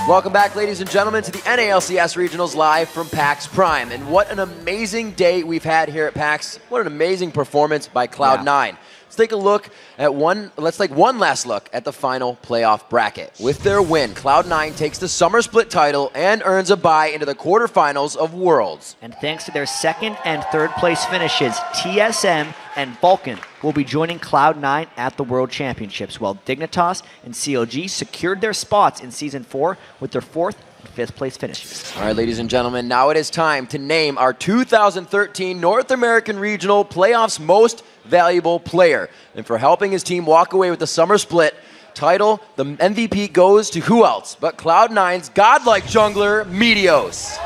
Welcome back, ladies and gentlemen, to the NALCS Regionals live from PAX Prime. And what an amazing day we've had here at PAX. What an amazing performance by Cloud9. Yeah. Let's take a look at let's take one last look at the final playoff bracket. With their win, Cloud9 takes the Summer Split title and earns a bye into the quarterfinals of Worlds. And thanks to their second and third place finishes, TSM and Vulcan will be joining Cloud9 at the World Championships, while Dignitas and CLG secured their spots in Season 4 with their fourth and fifth place finishes. All right, ladies and gentlemen, now it is time to name our 2013 North American Regional Playoffs Most Valuable Player. And for helping his team walk away with the Summer Split title, the MVP goes to who else but Cloud9's godlike jungler, Meteos.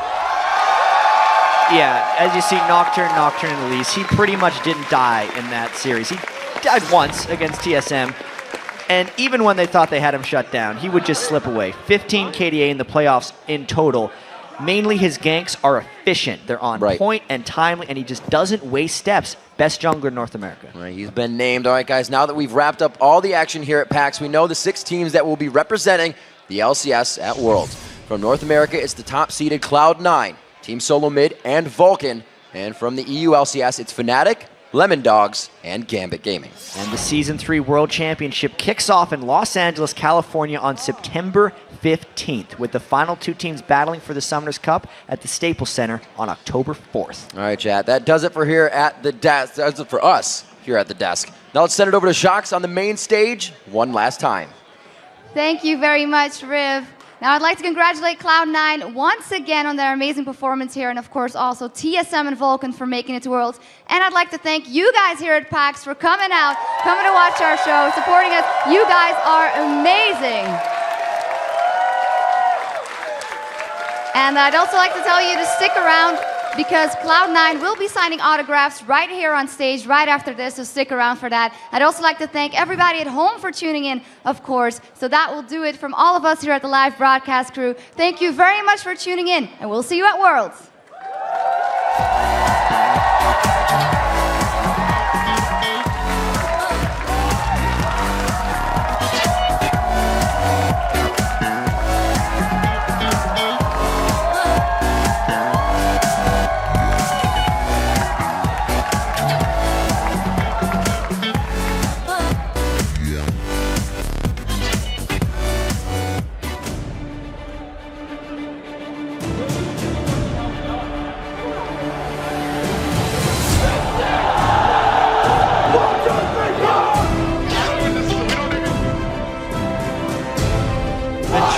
Yeah, as you see, Nocturne, and Elise, he pretty much didn't die in that series. He died once against TSM, and even when they thought they had him shut down, he would just slip away. 15 KDA in the playoffs in total. Mainly his ganks are efficient. They're on point and timely, and he just doesn't waste steps. Best jungler in North America. All right, he's been named. All right, guys, now that we've wrapped up all the action here at PAX, we know the 6 teams that will be representing the LCS at Worlds. From North America, it's the top-seeded Cloud9, Team Solo Mid, and Vulcan. And from the EU LCS, it's Fnatic, Lemon Dogs, and Gambit Gaming. And the Season 3 World Championship kicks off in Los Angeles, California on September 15th, with the final 2 teams battling for the Summoners Cup at the Staples Center on October 4th. All right, chat, that does it for here at the desk. That's it for us here at the desk. Now let's send it over to Shox on the main stage one last time. Thank you very much, Riv. Now I'd like to congratulate Cloud9 once again on their amazing performance here, and of course also TSM and Vulcan for making it to Worlds. And I'd like to thank you guys here at PAX for coming out, coming to watch our show, supporting us. You guys are amazing. And I'd also like to tell you to stick around, because Cloud9 will be signing autographs right here on stage right after this, so stick around for that. I'd also like to thank everybody at home for tuning in, of course. So that will do it from all of us here at the live broadcast crew. Thank you very much for tuning in, and we'll see you at Worlds.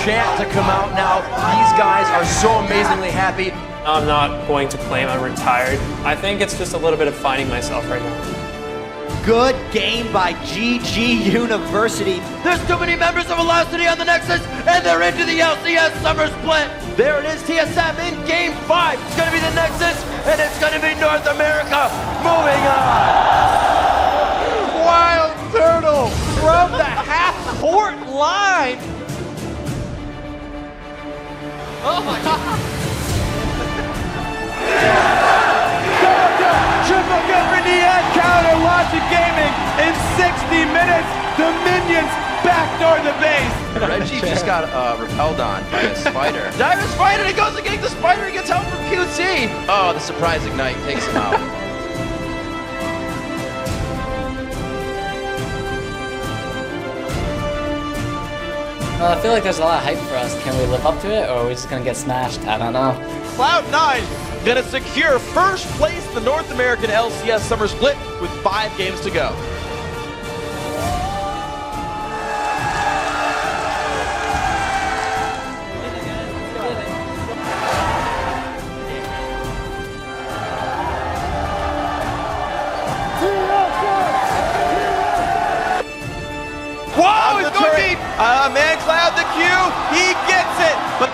Chant to come out now. These guys are so amazingly happy. I'm not going to claim I'm retired. I think it's just a little bit of finding myself right now. Good game by GG University. There's too many members of Velocity on the Nexus, and they're into the LCS Summer Split. There it is, TSM in Game 5. It's going to be the Nexus, and it's going to be North America. Moving on. Wild Turtle from the half-court line. Oh my God! Triple kill for Nian, counter Logic Gaming in 60 minutes. The minions backdoor the base. Reggie just got repelled on by a spider. Diamond Spider, he goes against the spider, he gets help from QC. Oh, the surprise ignite takes him out. Well, I feel like there's a lot of hype for us. Can we live up to it, or are we just gonna get smashed? I don't know. Cloud9 gonna secure first place in the North American LCS Summer Split with 5 games to go. Whoa, he's going deep! Man, Cloud the Q, he gets it! But